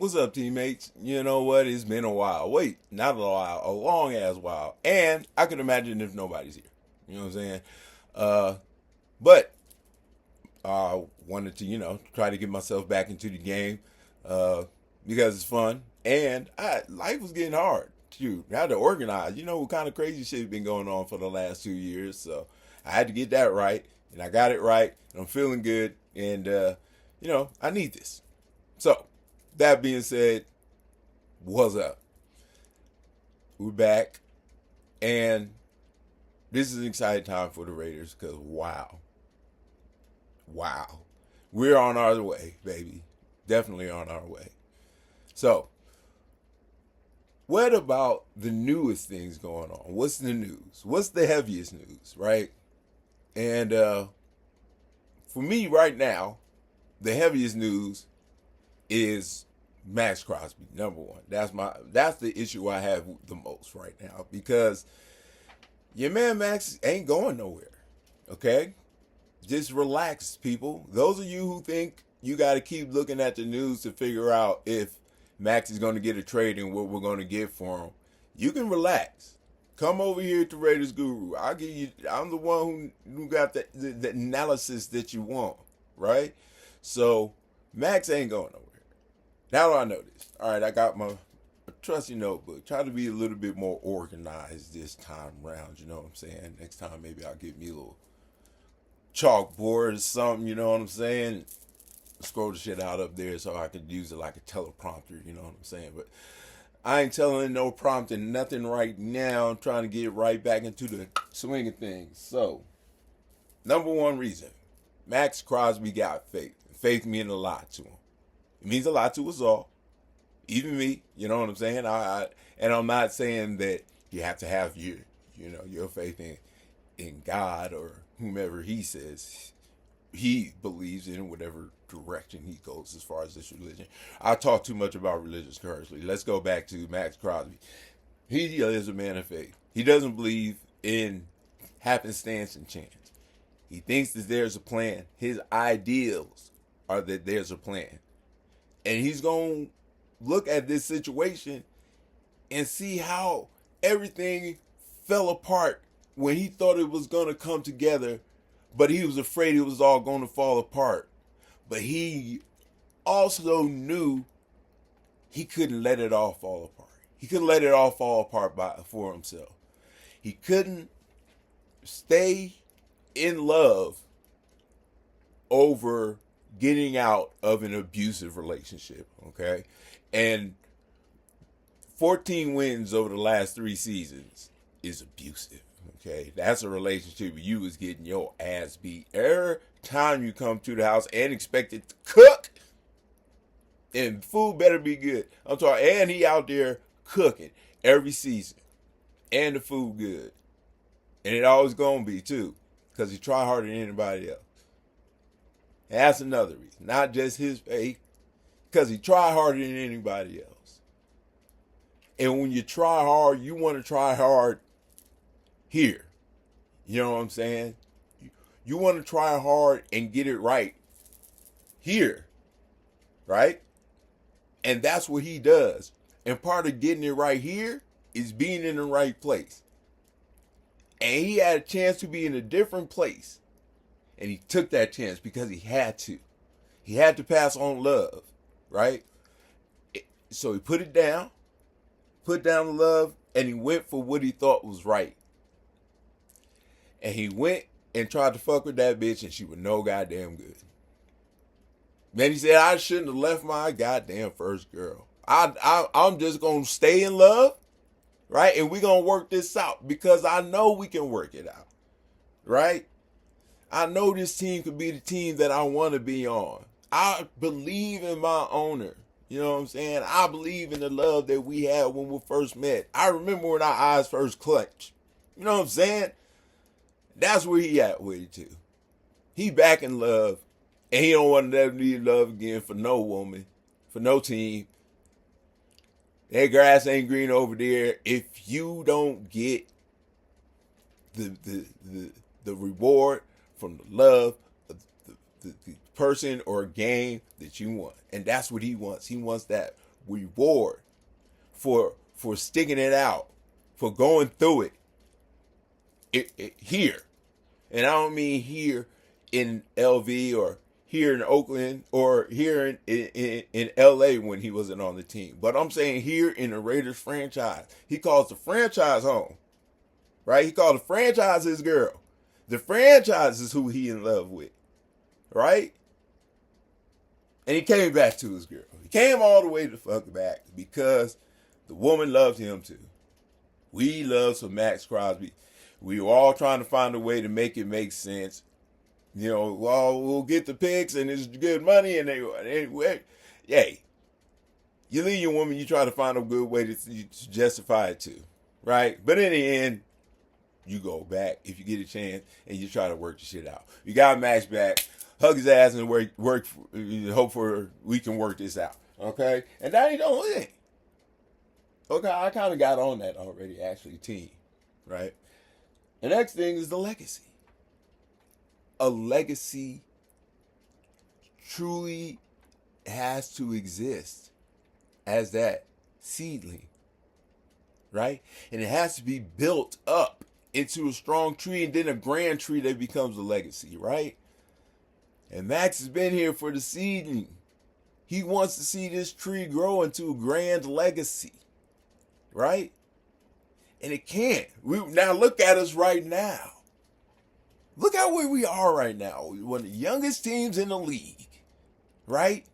What's up, teammates? You know what? It's been a while. Wait, not a while, a long ass while. And I can imagine if nobody's here. You know what I'm saying? Uh, but I wanted to, try to get myself back into the game uh, because it's fun. And life was getting hard. Shoot, I had to organize. You know what kind of crazy shit been going on for the last 2 years. So I had to get that right. And I got it right. And I'm feeling good. And, I need this. So, that being said, what's up? We're back. And this is an exciting time for the Raiders because wow. We're on our way, baby. Definitely on our way. So, what about the newest things going on? What's the news? What's the heaviest news, right? And for me right now, the heaviest news is Maxx Crosby, number one. That's the issue I have the most right now because your man Maxx ain't going nowhere. Okay? Just relax, people. Those of you who think you got to keep looking at the news to figure out if Maxx is going to get a trade and what we're going to get for him, you can relax. Come over here to Raiders Guru. I'm the one who got the analysis that you want, right? So Maxx ain't going nowhere. Now do I know this? All right, I got my trusty notebook. Try to be a little bit more organized this time around. You know what I'm saying? Next time maybe I'll get me a little chalkboard or something. You know what I'm saying? Scroll the shit out up there so I can use it like a teleprompter. You know what I'm saying? But I ain't telling no prompting nothing right now. I'm trying to get right back into the swing of things. So, number one reason, Maxx Crosby got faith. Faith means a lot to him. It means a lot to us all, even me. You know what I'm saying? And I'm not saying that you have to have your faith in God or whomever He says He believes in, whatever direction He goes as far as this religion. I talk too much about religions currently. Let's go back to Maxx Crosby. He is a man of faith. He doesn't believe in happenstance and chance. He thinks that there's a plan. His ideals are that there's a plan. And he's going to look at this situation and see how everything fell apart when he thought it was going to come together, but he was afraid it was all going to fall apart. But he also knew he couldn't let it all fall apart. He couldn't let it all fall apart for himself. He couldn't stay in love over getting out of an abusive relationship, okay? And 14 wins over the last 3 seasons is abusive, okay? That's a relationship where you was getting your ass beat every time you come to the house and expected to cook, and food better be good. I'm talking, and he out there cooking every season, and the food good. And it always gonna be, too, because he try harder than anybody else. And that's another reason. Not just his faith, because he try harder than anybody else. And when you try hard, you want to try hard here. You know what I'm saying? You want to try hard and get it right here. Right? And that's what he does. And part of getting it right here is being in the right place. And he had a chance to be in a different place. And he took that chance because he had to. He had to pass on love, right? So he put it down, put down the love, and he went for what he thought was right. And he went and tried to fuck with that bitch, and she was no goddamn good. Then he said, I shouldn't have left my goddamn first girl. I'm just going to stay in love, right? And we're going to work this out because I know we can work it out, right? I know this team could be the team that I want to be on. I believe in my owner. You know what I'm saying? I believe in the love that we had when we first met. I remember when our eyes first clutched. You know what I'm saying? That's where he at with it too. He back in love, and he don't want to ever need love again for no woman, for no team. That grass ain't green over there if you don't get the reward from the love of the person or game that you want. And that's what he wants. He wants that reward for sticking it out, for going through it here. And I don't mean here in LV or here in Oakland or here in LA when he wasn't on the team. But I'm saying here in the Raiders franchise. He calls the franchise home. Right? He called the franchise his girl. The franchise is who he in love with. Right? And he came back to his girl. He came all the way to fuck back because the woman loved him too. We love some Maxx Crosby. We were all trying to find a way to make it make sense. You know, well, we'll get the picks and it's good money and hey, you leave your woman, you try to find a good way to justify it too, right? But in the end, you go back if you get a chance and you try to work the shit out. You got Max back, hug his ass and work hope for we can work this out, okay? And that ain't the only thing. Okay, I kind of got on that already, actually, team, right? The next thing is the legacy. A legacy truly has to exist as that seedling, right? And it has to be built up into a strong tree and then a grand tree that becomes a legacy, right? And Maxx has been here for the seedling. He wants to see this tree grow into a grand legacy, right? And it can't. Now look at us right now. Look at where we are right now. One of the youngest teams in the league, right?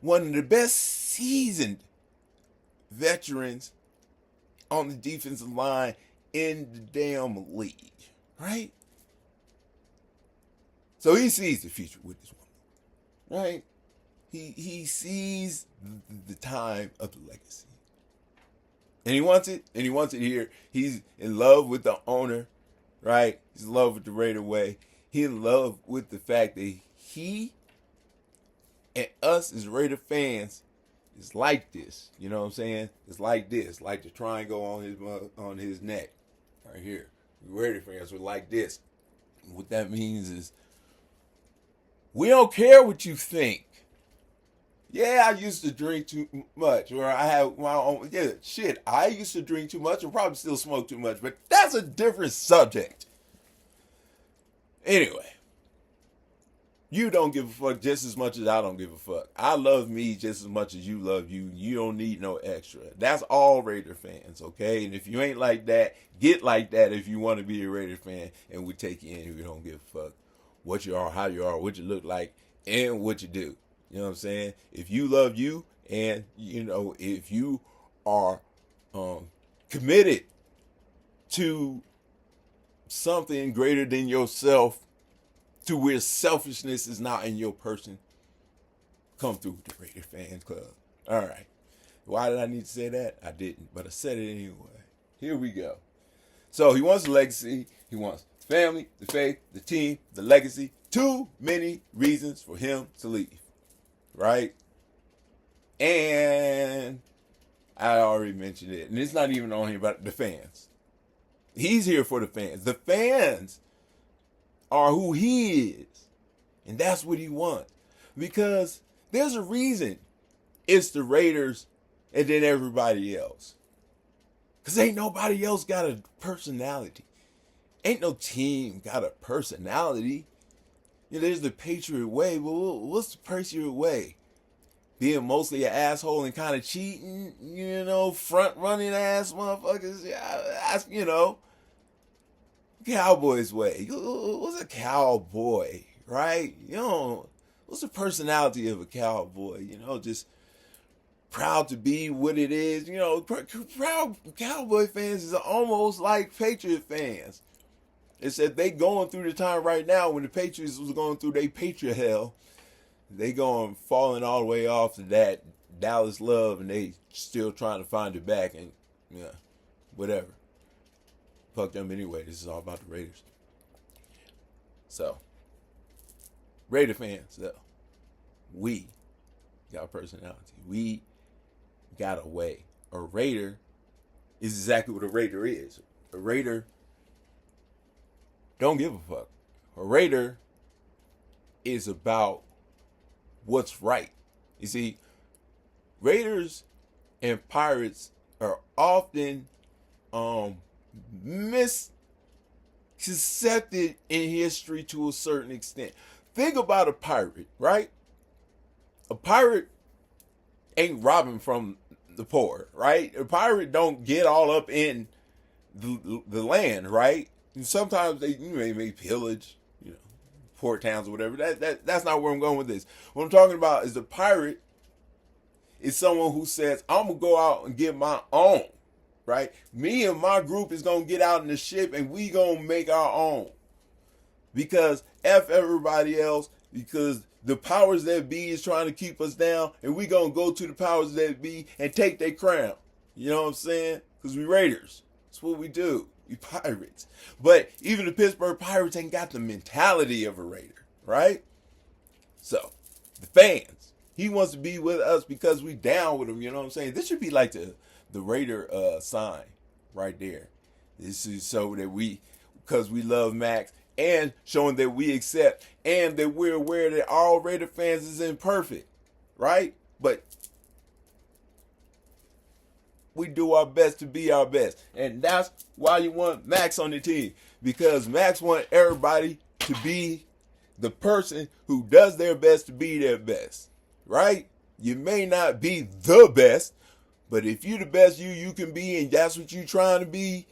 One of the best seasoned veterans on the defensive line in the damn league, right? So he sees the future with this woman, right? He sees the time of the legacy. And he wants it, and he wants it here. He's in love with the owner, right? He's in love with the Raider way. He's in love with the fact that he and us as Raider fans is like this. You know what I'm saying? It's like this, like the triangle on his neck, right here. Raider fans are like this. What that means is we don't care what you think. Yeah, I used to drink too much, or I have my own. Yeah, shit, I used to drink too much and probably still smoke too much, but that's a different subject. Anyway, you don't give a fuck just as much as I don't give a fuck. I love me just as much as you love you. You don't need no extra. That's all Raider fans, okay? And if you ain't like that, get like that if you want to be a Raider fan, and we take you in if you don't give a fuck what you are, how you are, what you look like, and what you do. You know what I'm saying? If you love you and, you know, if you are committed to something greater than yourself, to where selfishness is not in your person, come through the Raider Fans Club. All right. Why did I need to say that? I didn't, but I said it anyway. Here we go. So he wants the legacy. He wants the family, the faith, the team, the legacy. Too many reasons for him to leave. Right? And I already mentioned it. And it's not even on here, but the fans. He's here for the fans. The fans are who he is. And that's what he wants. Because there's a reason it's the Raiders and then everybody else. Because ain't nobody else got a personality. Ain't no team got a personality. You know, there's the Patriot way, but what's the Patriot way? Being mostly an asshole and kind of cheating, you know, front running ass motherfuckers. Yeah, you know, Cowboys way. What's a cowboy, right? You know, what's the personality of a cowboy? You know, just proud to be what it is. You know, proud Cowboy fans is almost like Patriot fans. It's that they going through the time right now when the Patriots was going through their Patriot hell. They going falling all the way off to that Dallas love, and they still trying to find it back, and yeah, whatever. Fuck them anyway. This is all about the Raiders. So, Raider fans, though, we got personality. We got a way. A Raider is exactly what a Raider is. A Raider don't give a fuck. A Raider is about what's right. You see, Raiders and Pirates are often misconcepted in history to a certain extent. Think about a pirate, right? A pirate ain't robbing from the poor, right? A pirate don't get all up in the land, right? And sometimes they may pillage, port towns or whatever. That's not where I'm going with this. What I'm talking about is the pirate is someone who says, I'm gonna go out and get my own, right? Me and my group is gonna get out in the ship and we gonna make our own. Because F everybody else, because the powers that be is trying to keep us down, and we gonna go to the powers that be and take their crown. You know what I'm saying? Because we raiders. That's what we do. We pirates. But even the Pittsburgh Pirates ain't got the mentality of a raider, right? So, the fans, he wants to be with us because we down with him, you know what I'm saying? This should be like the Raider sign right there. This is so that because we love Maxx, and showing that we accept and that we're aware that all Raider fans is imperfect, right? But we do our best to be our best. And that's why you want Maxx on the team. Because Maxx wants everybody to be the person who does their best to be their best, right? You may not be the best, but if you're the best you can be and that's what you're trying to be,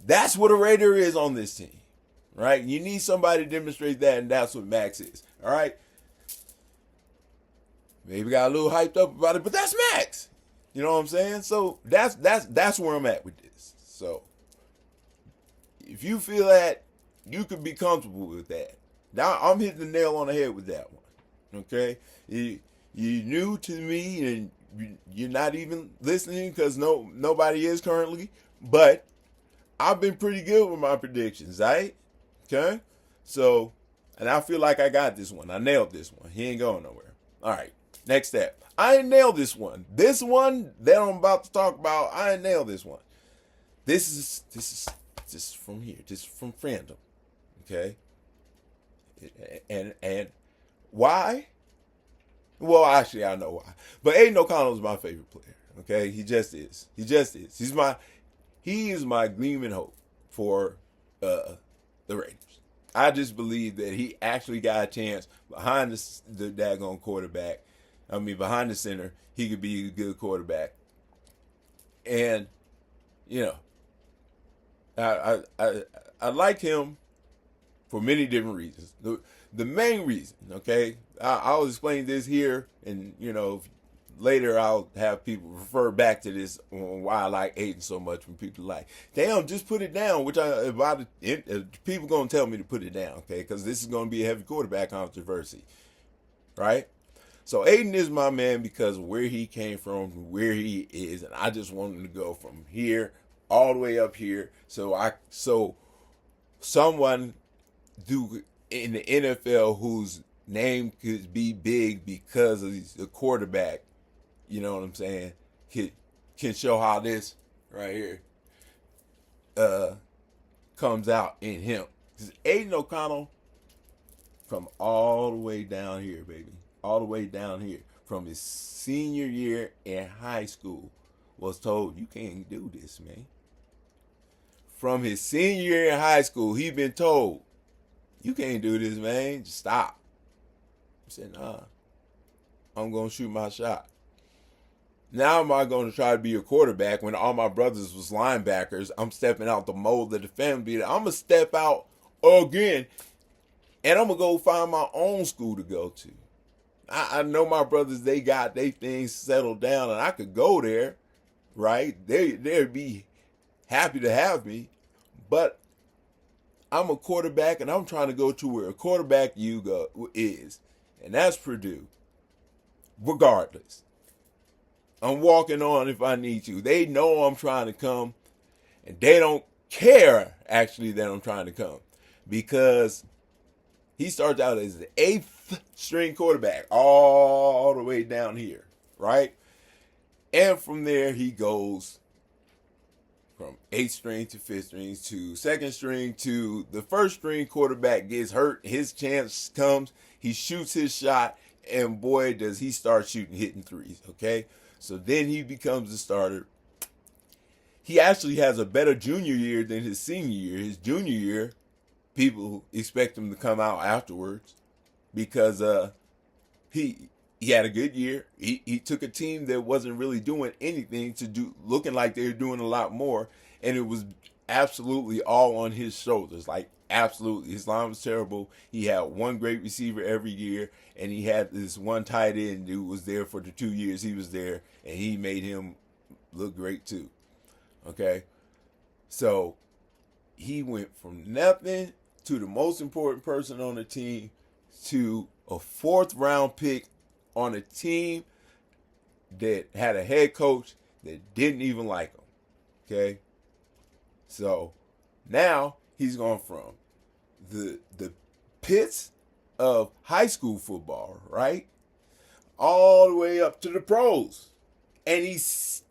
that's what a Raider is on this team. Right? You need somebody to demonstrate that, and that's what Maxx is. All right? Maybe got a little hyped up about it, but that's Maxx. You know what I'm saying? So that's where I'm at with this. So if you feel that, you can be comfortable with that. Now I'm hitting the nail on the head with that one. Okay? You're new to me, and you're not even listening because nobody is currently. But I've been pretty good with my predictions, right? Okay, so, and I feel like I got this one. I nailed this one. He ain't going nowhere. All right, next step. I ain't nailed this one. This one that I'm about to talk about, I ain't nailed this one. This is from here. This is from fandom. Okay, and why? Well, actually, I know why. But Aidan O'Connell is my favorite player. Okay, he just is. He is my gleaming hope for the Raiders. I just believe that he actually got a chance behind the daggone quarterback. I mean, behind the center, he could be a good quarterback. And, I like him for many different reasons. The main reason, okay, I'll explain this here, and, later I'll have people refer back to this on why I like Aidan so much when people like, damn, just put it down, which people going to tell me to put it down, okay, because this is going to be a heavy quarterback controversy, right? So Aidan is my man because of where he came from, where he is, and I just want him to go from here all the way up here, so someone in the NFL whose name could be big because of the quarterback, you know what I'm saying, can show how this right here comes out in him. Because Aidan O'Connell, from all the way down here, baby, all the way down here, from his senior year in high school, was told, you can't do this, man. From his senior year in high school, he been told, you can't do this, man. Just stop. He said, nah, I'm going to shoot my shot. Now am I going to try to be a quarterback when all my brothers was linebackers? I'm stepping out the mold of the family. I'm going to step out again, and I'm going to go find my own school to go to. I know my brothers, they got their things settled down, and I could go there, right? They'd be happy to have me, but I'm a quarterback, and I'm trying to go to where a quarterback is, and that's Purdue. Regardless, I'm walking on if I need to. They know I'm trying to come, and they don't care, actually, that I'm trying to come, because he starts out as the 8th string quarterback all the way down here, right? And from there, he goes from 8th string to 5th string to 2nd string to the 1st string quarterback gets hurt. His chance comes. He shoots his shot, and boy, does he start hitting threes. Okay, so then he becomes the starter. He actually has a better junior year than his senior year. His junior year, people expect him to come out afterwards because he had a good year. He took a team that wasn't really doing anything to do, looking like they were doing a lot more, and it was absolutely all on his shoulders. Like absolutely, his line was terrible. He had one great receiver every year, and he had this one tight end who was there for the 2 years he was there, and he made him look great too. Okay, so he went from nothing to the most important person on the team to a 4th-round pick on a team that had a head coach that didn't even like him. Okay, so now he's gone from the pits of high school football, right, all the way up to the pros, and he's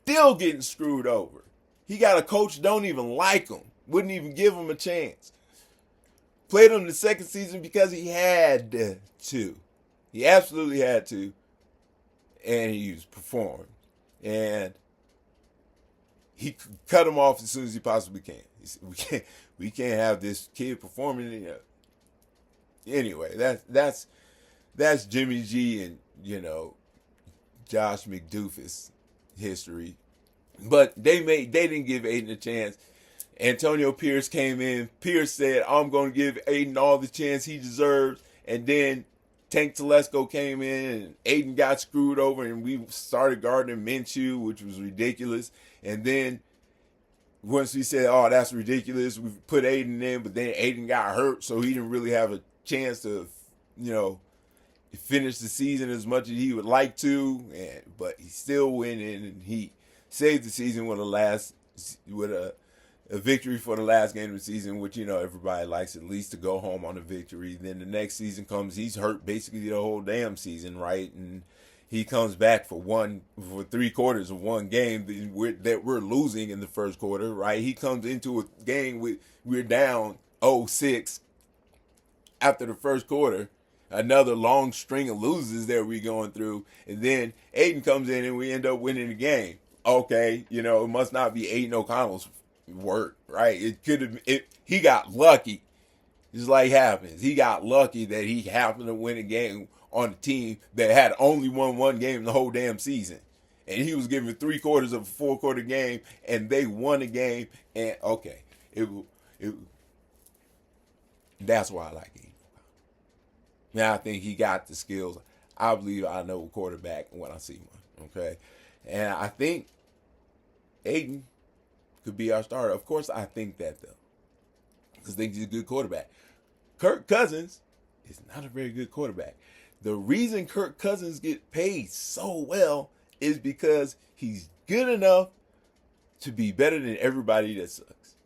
still getting screwed over. He got a coach don't even like him, wouldn't even give him a chance. Played him the second season because he had to. He absolutely had to, and he was performing. And he cut him off as soon as he possibly can. He said, we can't have this kid performing. Anyway, that's Jimmy G and Josh McDoofus history. But they didn't give Aidan a chance. Antonio Pierce came in. Pierce said, I'm going to give Aidan all the chance he deserves. And then Tank Telesco came in and Aidan got screwed over and we started guarding Minshew, which was ridiculous. And then once we said, oh, that's ridiculous, we put Aidan in, but then Aidan got hurt, so he didn't really have a chance to, finish the season as much as he would like to. But he still went in and he saved the season with a victory for the last game of the season, which, everybody likes at least to go home on a victory. Then the next season comes, he's hurt basically the whole damn season, right? And he comes back for 3 quarters of one game that we're losing in the first quarter, right? He comes into a game we're down 0-6 after the first quarter. Another long string of losers that we're going through. And then Aidan comes in and we end up winning the game. Okay, it must not be Aidan O'Connell's work, right? It could have. He got lucky, just like happens. He got lucky that he happened to win a game on a team that had only won one game the whole damn season, and he was given 3 quarters of a 4-quarter game, and they won the game. And okay, that's why I like him. Now I think he got the skills. I believe I know a quarterback when I see one. Okay, and I think Aidan could be our starter. Of course, I think that, though, because I think he's a good quarterback. Kirk Cousins is not a very good quarterback. The reason Kirk Cousins gets paid so well is because he's good enough to be better than everybody that sucks.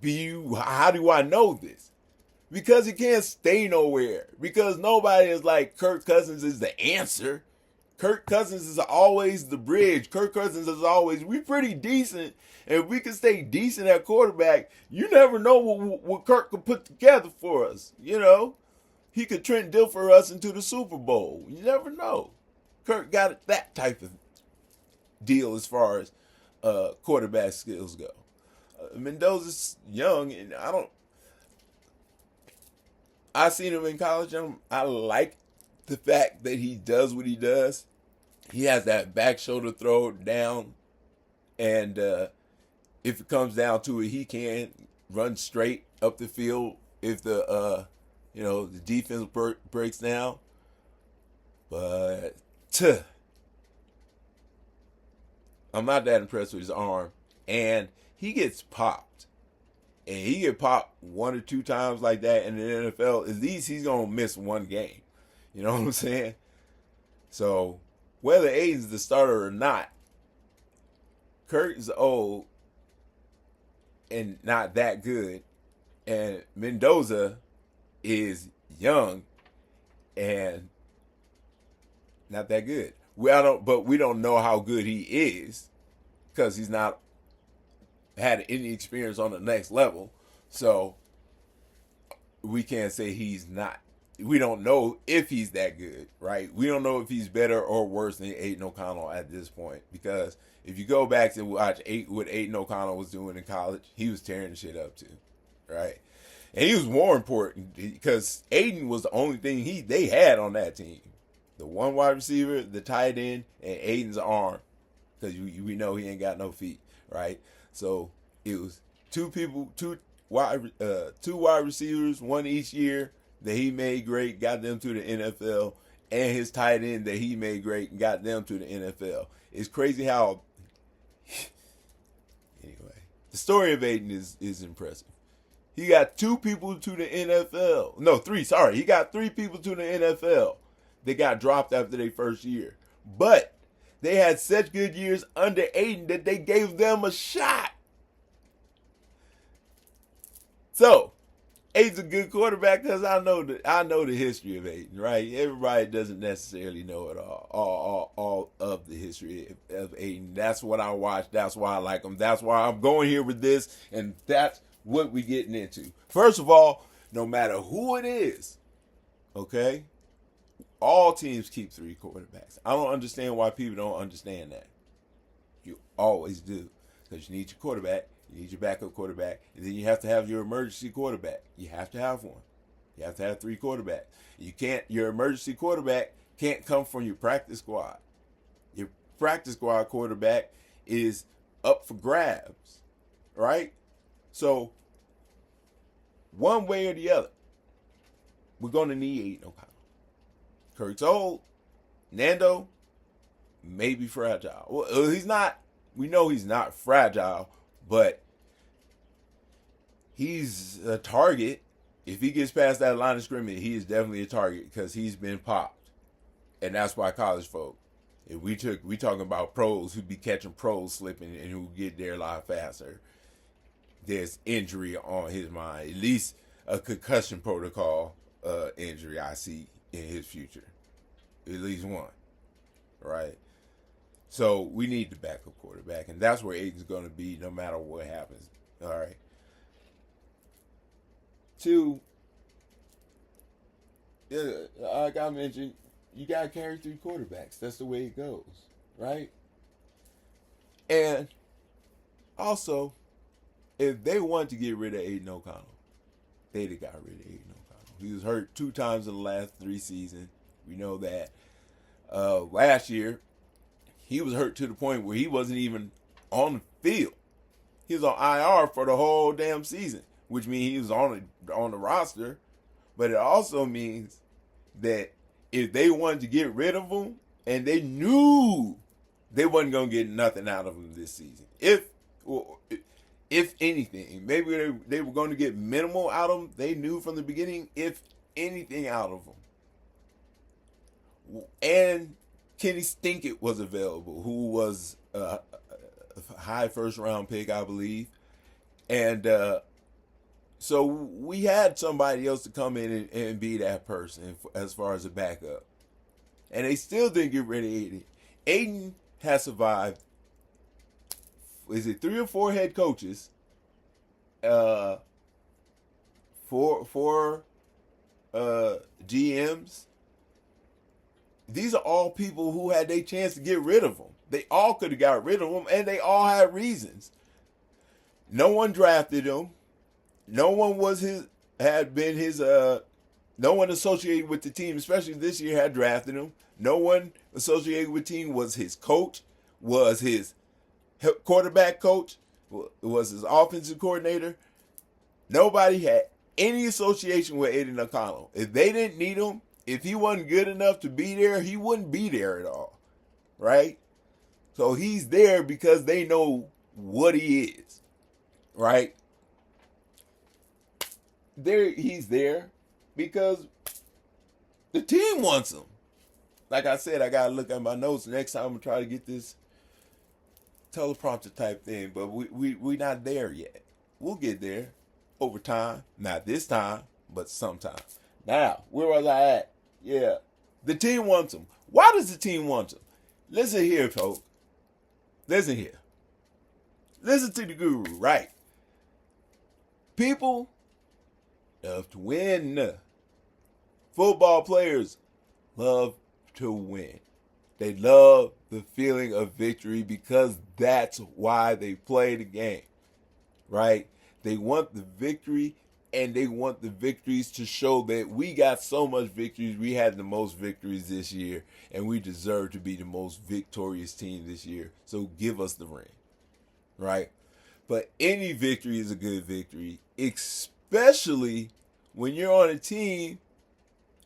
How do I know this? Because he can't stay nowhere. Because nobody is like, Kirk Cousins is the answer. Kirk Cousins is always the bridge. Kirk Cousins is always, we pretty decent. And if we can stay decent at quarterback, you never know what Kirk could put together for us. He could Trent Dilfer us into the Super Bowl. You never know. Kirk got that type of deal as far as quarterback skills go. Mendoza's young, and I seen him in college, and I like the fact that he does what he does. He has that back shoulder throw down, and if it comes down to it, he can run straight up the field if the defense breaks down. But I'm not that impressed with his arm, and he gets popped. And he get popped 1 or 2 times like that in the NFL, at least he's going to miss one game. You know what I'm saying? So, whether Aidan's the starter or not, Kirk is old and not that good. And Mendoza is young and not that good. But we don't know how good he is because he's not had any experience on the next level. So we can't say he's not we don't know if he's that good, right? We don't know if he's better or worse than Aidan O'Connell at this point, because if you go back to watch what Aidan O'Connell was doing in college, he was tearing shit up too, right? And he was more important because Aidan was the only thing they had on that team. The one wide receiver, the tight end, and Aidan's arm, because we know he ain't got no feet, right? So it was two wide receivers, one each year, that he made great, got them to the NFL, and his tight end that he made great and got them to the NFL. It's crazy how. Anyway, the story of Aidan is impressive. He got 2 people to the NFL. No, 3. Sorry, he got 3 people to the NFL. They got dropped after their first year, but they had such good years under Aidan that they gave them a shot. So. Aidan's a good quarterback because I know the history of Aidan, right? Everybody doesn't necessarily know it all of the history of Aidan. That's what I watch. That's why I like him. That's why I'm going here with this, and that's what we're getting into. First of all, no matter who it is, okay, all teams keep 3 quarterbacks. I don't understand why people don't understand that. You always do, because you need your quarterback. You need your backup quarterback, and then you have to have your emergency quarterback. You have to have one. You have to have 3 quarterbacks. Your emergency quarterback can't come from your practice squad. Your practice squad quarterback is up for grabs, right? So, one way or the other, we're going to need Aidan O'Connell. Kirk's old. Nando may be fragile. Well, he's not. We know he's not fragile. But he's a target. If he gets past that line of scrimmage, he is definitely a target because he's been popped. And that's why college folk, if we talking about pros who be catching pros slipping and who get there a lot faster, there's injury on his mind. At least a concussion protocol injury I see in his future. At least one. Right? So we need the backup quarterback, and that's where Aidan's going to be no matter what happens. All right. 2, like I mentioned, you got to carry 3 quarterbacks. That's the way it goes, right? And also, if they want to get rid of Aidan O'Connell, they'd have got rid of Aidan O'Connell. He was hurt 2 times in the last 3 seasons. We know that. Last year, he was hurt to the point where he wasn't even on the field. He was on IR for the whole damn season, which means he was on the roster. But it also means that if they wanted to get rid of him, and they knew they wasn't going to get nothing out of him this season, if anything, maybe they were going to get minimal out of him. They knew from the beginning, if anything, out of him. And Kenny Stinkett was available, who was a high first-round pick, I believe. And so we had somebody else to come in and be that person as far as a backup. And they still didn't get rid of Aidan. Aidan has survived, is it 3 or 4 head coaches, 4 GMs. These are all people who had their chance to get rid of him. They all could have got rid of him, and they all had reasons. No one drafted him. No one no one associated with the team, especially this year, had drafted him. No one associated with the team was his coach, was his quarterback coach, was his offensive coordinator. Nobody had any association with Aidan O'Connell. If they didn't need him, if he wasn't good enough to be there, he wouldn't be there at all, right? So he's there because they know what he is, right? He's there because the team wants him. Like I said, I got to look at my notes next time. I'm going to try to get this teleprompter type thing, but we not there yet. We'll get there over time. Not this time, but sometime. Now, where was I at? Yeah. The team wants him. Why does the team want him? Listen here, folks. Listen here. Listen to the guru, right? People love to win. Football players love to win. They love the feeling of victory because that's why they play the game, right? They want the victory, and they want the victories to show that we got so much victories. We had the most victories this year, and we deserve to be the most victorious team this year. So give us the ring, right? But any victory is a good victory, especially when you're on a team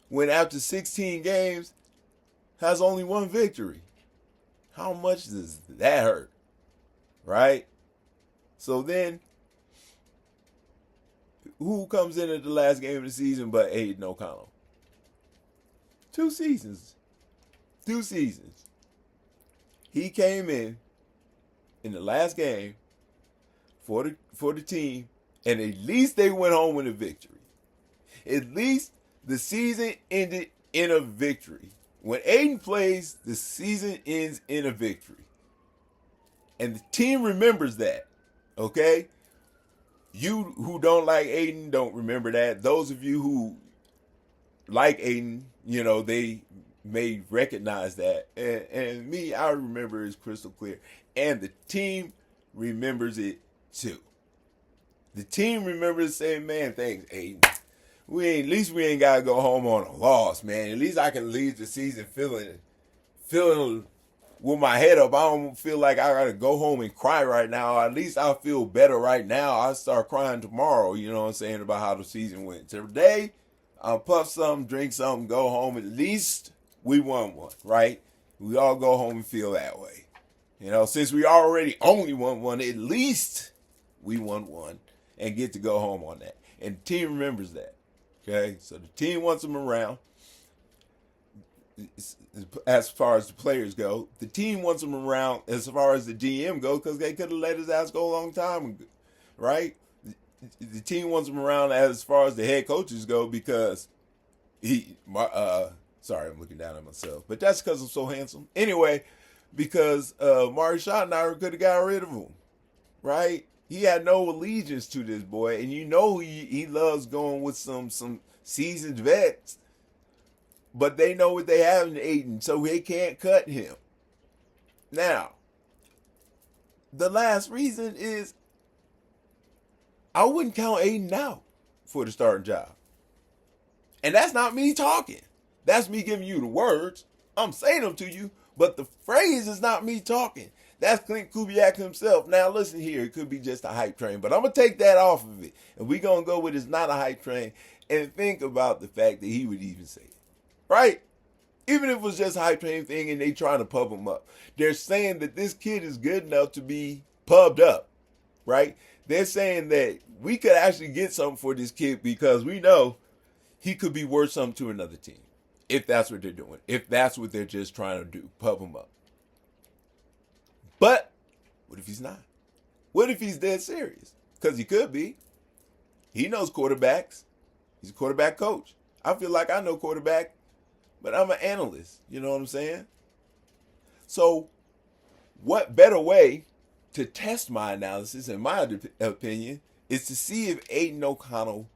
when after 16 games has only one victory. How much does that hurt, right? So then, who comes in at the last game of the season but Aidan O'Connell? 2 seasons. 2 seasons. He came in the last game for the team, and at least they went home with a victory. At least the season ended in a victory. When Aidan plays, the season ends in a victory. And the team remembers that, okay? You who don't like Aidan don't remember that. Those of you who like Aidan, they may recognize that. And me, I remember it's crystal clear. And the team remembers it too. The team remembers saying, man, thanks, Aidan. At least we ain't got to go home on a loss, man. At least I can leave the season feeling with my head up. I don't feel like I got to go home and cry right now. At least I feel better right now. I start crying tomorrow, you know what I'm saying, about how the season went. Today, I'll puff something, drink something, go home. At least we won one, right? We all go home and feel that way. Since we already only won one, at least we won one and get to go home on that. And the team remembers that. Okay, so the team wants him around. As far as the players go, the team wants him around as far as the GM go, because they could have let his ass go a long time ago, right? The team wants him around as far as the head coaches go, because sorry, I'm looking down at myself, but that's because I'm so handsome. Anyway, because Marty Schottenheimer could have got rid of him, right? He had no allegiance to this boy, and he loves going with some seasoned vets, but they know what they have in Aidan, so they can't cut him. Now, the last reason is I wouldn't count Aidan out for the starting job. And that's not me talking. That's me giving you the words. I'm saying them to you, but the phrase is not me talking. That's Clint Kubiak himself. Now listen here, it could be just a hype train, but I'm going to take that off of it. And we're going to go with it's not a hype train and think about the fact that he would even say it. Right? Even if it was just a hype train thing and they trying to pub him up. They're saying that this kid is good enough to be pubbed up. Right? They're saying that we could actually get something for this kid because we know he could be worth something to another team. If that's what they're doing. If that's what they're just trying to do. Pub him up. But what if he's not? What if he's dead serious? Because he could be. He knows quarterbacks. He's a quarterback coach. I feel like I know quarterback, but I'm an analyst. You know what I'm saying? So what better way to test my analysis, in my opinion, is to see if Aidan O'Connell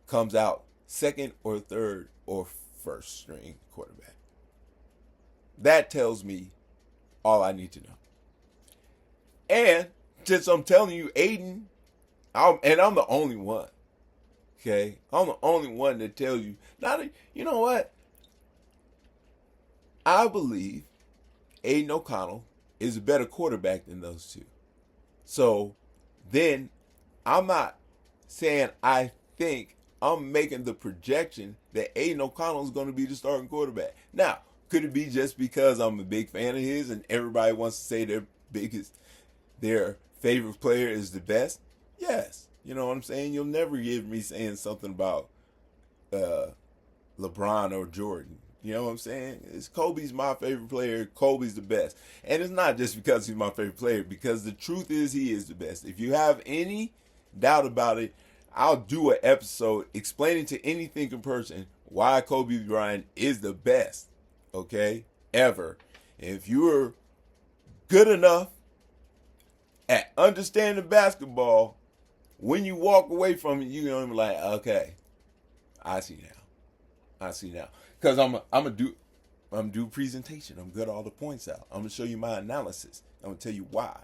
comes out second or third or first string quarterback. That tells me all I need to know. And since I'm telling you, Aidan, I'm the only one. Okay? I'm the only one that tells you. You know what? I believe Aidan O'Connell is a better quarterback than those two. So then I'm not saying I think, I'm making the projection that Aidan O'Connell is going to be the starting quarterback. Now, could it be just because I'm a big fan of his and everybody wants to say their favorite player is the best? Yes. You know what I'm saying? You'll never hear me saying something about LeBron or Jordan. You know what I'm saying? Kobe's my favorite player. Kobe's the best. And it's not just because he's my favorite player, because the truth is he is the best. If you have any doubt about it, I'll do an episode explaining to any thinking person why Kobe Bryant is the best, okay, ever. And if you're good enough at understanding basketball, when you walk away from it, you're going to be like, okay, I see now. I see now. Because I'm do presentation. I'm good all the points out. I'm gonna show you my analysis. I'm gonna tell you why.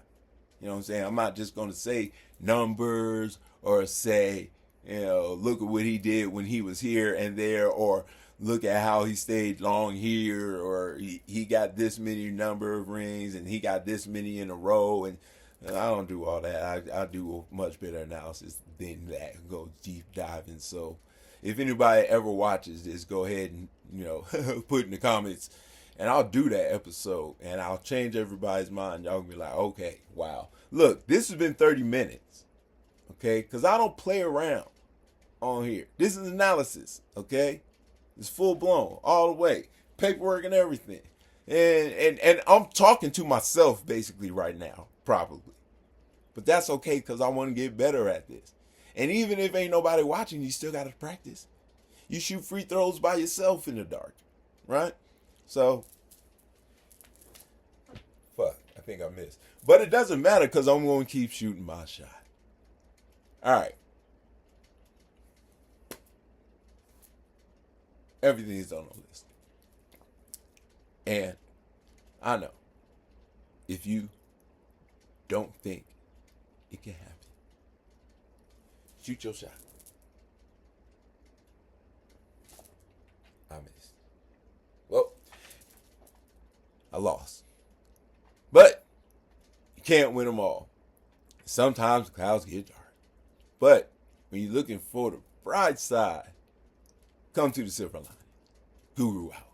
You know what I'm saying? I'm not just gonna say numbers or say, look at what he did when he was here and there, or look at how he stayed long here, or he got this many number of rings and he got this many in a row. And I don't do all that. I do a much better analysis than that. Go deep diving. So if anybody ever watches this, go ahead and put in the comments, and I'll do that episode, and I'll change everybody's mind. Y'all gonna be like, okay, wow. Look, this has been 30 minutes, okay? Because I don't play around on here. This is analysis, okay? It's full blown, all the way, paperwork and everything, and I'm talking to myself basically right now, probably, but that's okay because I want to get better at this. And even if ain't nobody watching, you still got to practice. You shoot free throws by yourself in the dark, right? So, fuck, I think I missed. But it doesn't matter because I'm going to keep shooting my shot. All right. Everything is on the list. And I know if you don't think it can happen, shoot your shot. I missed. Well, I lost. But you can't win them all. Sometimes the clouds get dark. But when you're looking for the bright side, come to the silver line. Guru out.